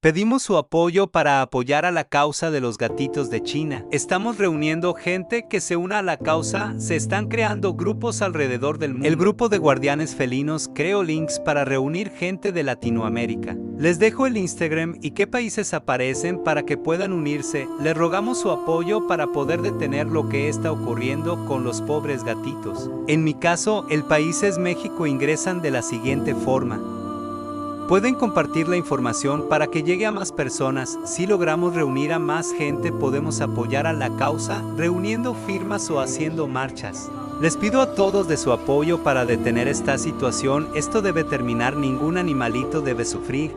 Pedimos su apoyo para apoyar a la causa de los gatitos de China. Estamos reuniendo gente que se una a la causa, se están creando grupos alrededor del mundo. El grupo de guardianes felinos creó links para reunir gente de Latinoamérica. Les dejo el Instagram y qué países aparecen para que puedan unirse. Les rogamos su apoyo para poder detener lo que está ocurriendo con los pobres gatitos. En mi caso, el país es México. Ingresan de la siguiente forma. Pueden compartir la información para que llegue a más personas. Si logramos reunir a más gente, podemos apoyar a la causa, reuniendo firmas o haciendo marchas. Les pido a todos de su apoyo para detener esta situación. Esto debe terminar, ningún animalito debe sufrir.